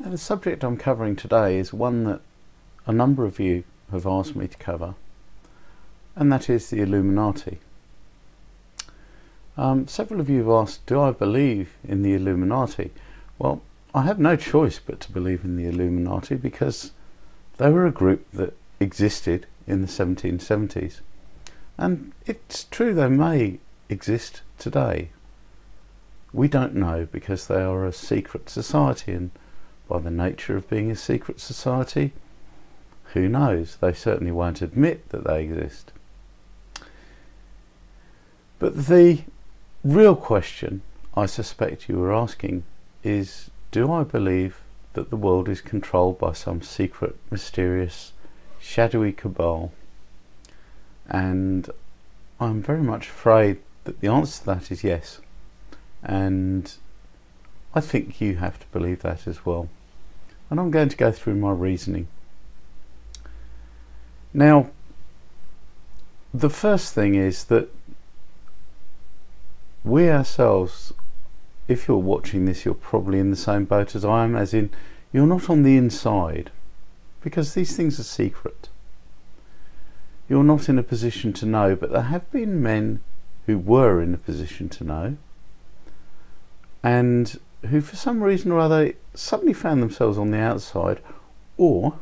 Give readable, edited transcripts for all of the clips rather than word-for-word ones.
Now, the subject I'm covering today is one that a number of you have asked me to cover, and that is the Illuminati. Several of you have asked, do I believe in the Illuminati? Well, I have no choice but to believe in the Illuminati because they were a group that existed in the 1770s. And it's true they may exist today. We don't know because they are a secret society, and by the nature of being a secret society, who knows? They certainly won't admit that they exist. But the real question I suspect you were asking is, do I believe that the world is controlled by some secret, mysterious, shadowy cabal? And I'm very much afraid that the answer to that is yes. And I think you have to believe that as well. And I'm going to go through my reasoning. Now, the first thing is that we ourselves, if you're watching this, you're probably in the same boat as I am, as in you're not on the inside, because these things are secret. You're not in a position to know, but there have been men who were in a position to know, and who for some reason or other suddenly found themselves on the outside, or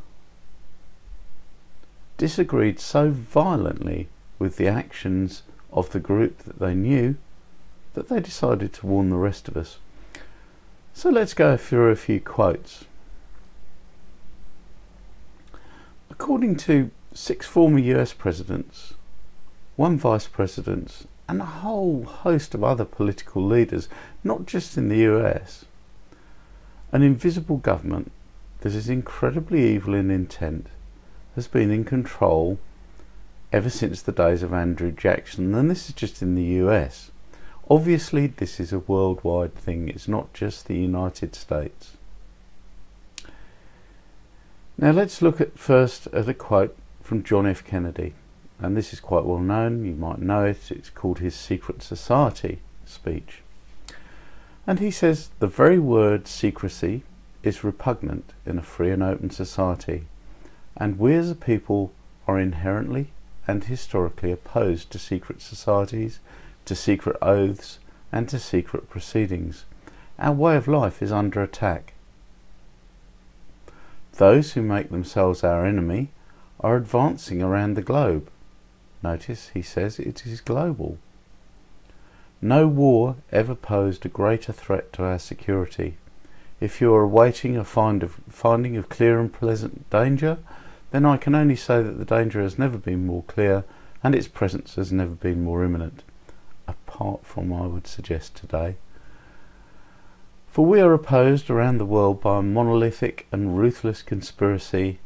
disagreed so violently with the actions of the group that they knew that they decided to warn the rest of us. So let's go through a few quotes. According to 6 former US presidents, 1 vice president, and a whole host of other political leaders, not just in the US, an invisible government that is incredibly evil in intent has been in control ever since the days of Andrew Jackson, and this is just in the US. Obviously this is a worldwide thing, it's not just the United States. Now let's look at first at a quote from John F. Kennedy, and this is quite well known, you might know it, it's called his Secret Society speech. And he says, "The very word secrecy is repugnant in a free and open society, and we as a people are inherently and historically opposed to secret societies, to secret oaths, and to secret proceedings. Our way of life is under attack. Those who make themselves our enemy are advancing around the globe." Notice he says it is global. "No war ever posed a greater threat to our security. If you are awaiting a finding of clear and pleasant danger, then I can only say that the danger has never been more clear and its presence has never been more imminent, apart from, I would suggest, today. For we are opposed around the world by a monolithic and ruthless conspiracy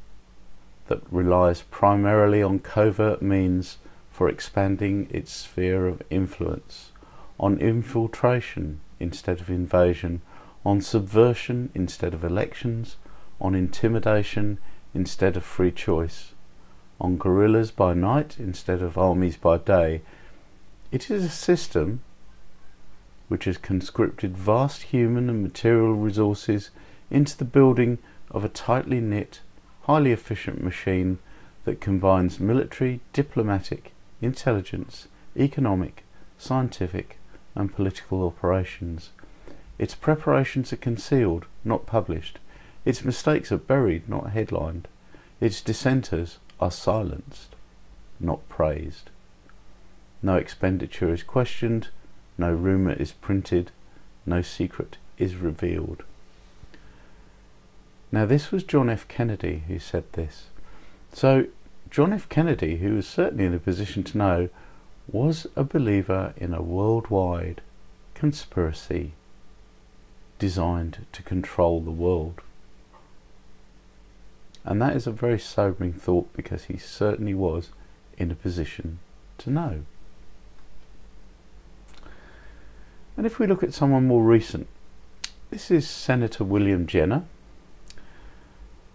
that relies primarily on covert means for expanding its sphere of influence, on infiltration instead of invasion, on subversion instead of elections, on intimidation instead of free choice, on guerrillas by night instead of armies by day. It is a system which has conscripted vast human and material resources into the building of a tightly knit, highly efficient machine that combines military, diplomatic, intelligence, economic, scientific and political operations. Its preparations are concealed, not published. Its mistakes are buried, not headlined. Its dissenters are silenced, not praised. No expenditure is questioned, no rumour is printed, no secret is revealed." Now this was John F. Kennedy who said this. So John F. Kennedy, who was certainly in a position to know, was a believer in a worldwide conspiracy designed to control the world. And that is a very sobering thought, because he certainly was in a position to know. And if we look at someone more recent, this is Senator William Jenner.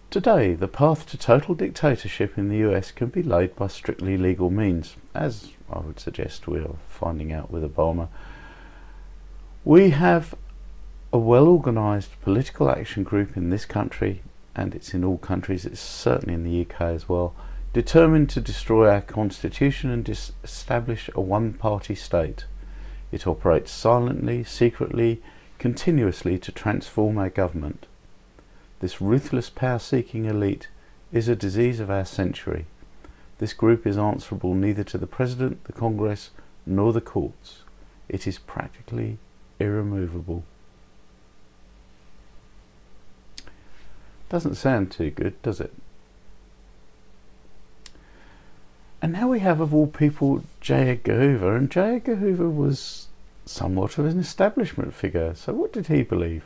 "Today, the path to total dictatorship in the US can be laid by strictly legal means, as I would suggest we are finding out with Obama. We have a well-organised political action group in this country, and it's in all countries, it's certainly in the UK as well, determined to destroy our constitution and establish a one-party state. It operates silently, secretly, continuously to transform our government. This ruthless power-seeking elite is a disease of our century. This group is answerable neither to the President, the Congress, nor the courts. It is practically irremovable. Doesn't sound too good, does it? And now we have, of all people, J. Edgar Hoover, and J. Edgar Hoover was somewhat of an establishment figure. So what did he believe?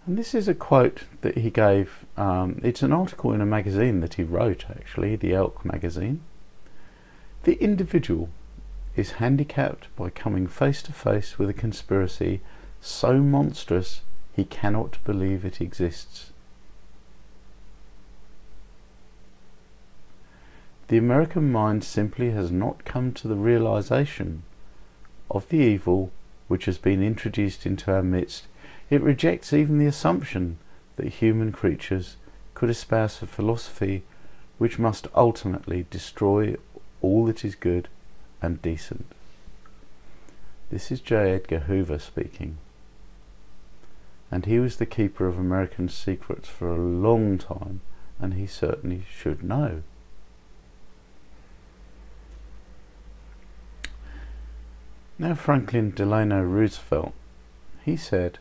And this is a quote that he gave. It's an article in a magazine that he wrote, actually, the Elk magazine. The individual is handicapped by coming face to face with a conspiracy so monstrous he cannot believe it exists. The American mind simply has not come to the realization of the evil which has been introduced into our midst. It rejects even the assumption that human creatures could espouse a philosophy which must ultimately destroy all that is good and decent. This is J. Edgar Hoover speaking. And he was the keeper of American secrets for a long time, and he certainly should know. Now Franklin Delano Roosevelt, he said,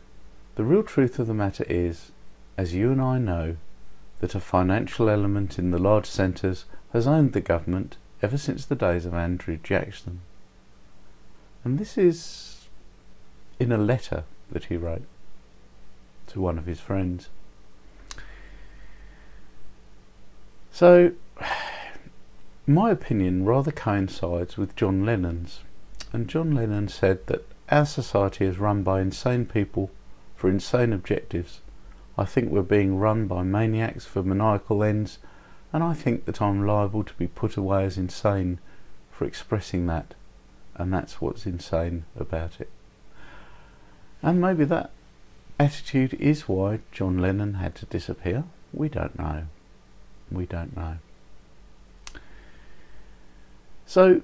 "The real truth of the matter is, as you and I know, that a financial element in the large centres has owned the government ever since the days of Andrew Jackson." And this is in a letter that he wrote to one of his friends. So, my opinion rather coincides with John Lennon's. And John Lennon said that our society is run by insane people for insane objectives. I think we're being run by maniacs for maniacal ends, and I think that I'm liable to be put away as insane for expressing that, and that's what's insane about it. And maybe that attitude is why John Lennon had to disappear. We don't know. We don't know. So,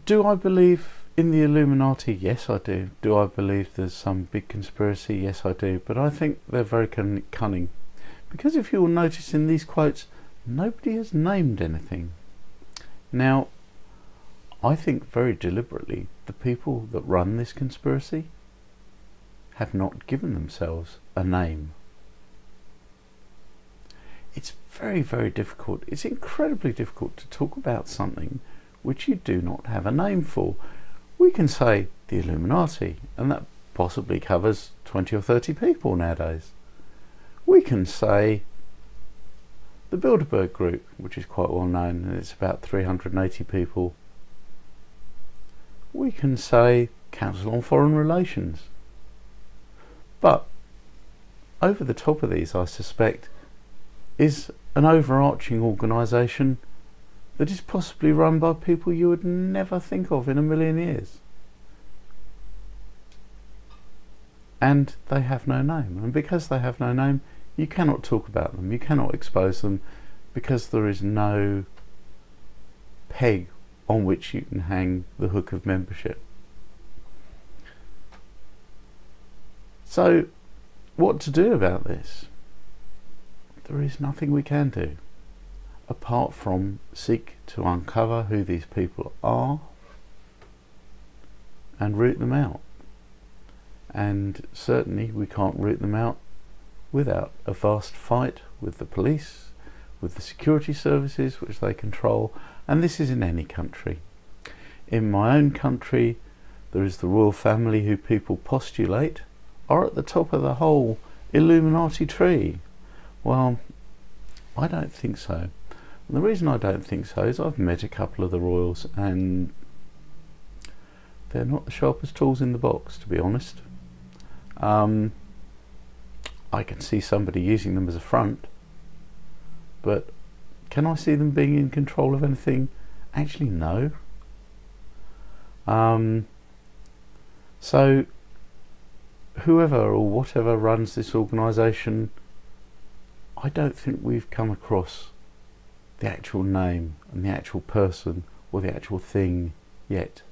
do I believe in the Illuminati? Yes, I do. Do I believe there's some big conspiracy? Yes, I do. But I think they're very cunning. Because if you'll notice in these quotes, nobody has named anything. Now, I think very deliberately the people that run this conspiracy have not given themselves a name. It's very, very difficult. It's incredibly difficult to talk about something which you do not have a name for. We can say the Illuminati, and that possibly covers 20 or 30 people nowadays. We can say the Bilderberg Group, which is quite well known, and it's about 380 people. We can say Council on Foreign Relations. But over the top of these, I suspect, is an overarching organisation that is possibly run by people you would never think of in a million years. And they have no name. And because they have no name, you cannot talk about them, you cannot expose them, because there is no peg on which you can hang the hook of membership. So, what to do about this? There is nothing we can do apart from seek to uncover who these people are and root them out. And certainly we can't root them out without a vast fight with the police, with the security services which they control, and this is in any country. In my own country, there is the royal family who people postulate are at the top of the whole Illuminati tree. Well, I don't think so. And the reason I don't think so is I've met a couple of the royals and they're not the sharpest tools in the box, to be honest. I can see somebody using them as a front, but can I see them being in control of anything? Actually, no. So whoever or whatever runs this organisation, I don't think we've come across the actual name and the actual person or the actual thing yet.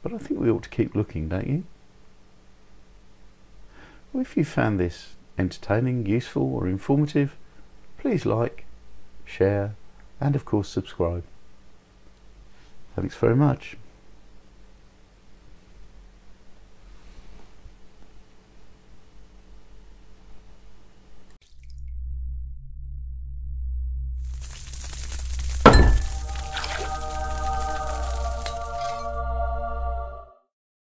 But I think we ought to keep looking, don't you? Well, if you found this entertaining, useful or informative, please like, share and of course subscribe. Thanks very much.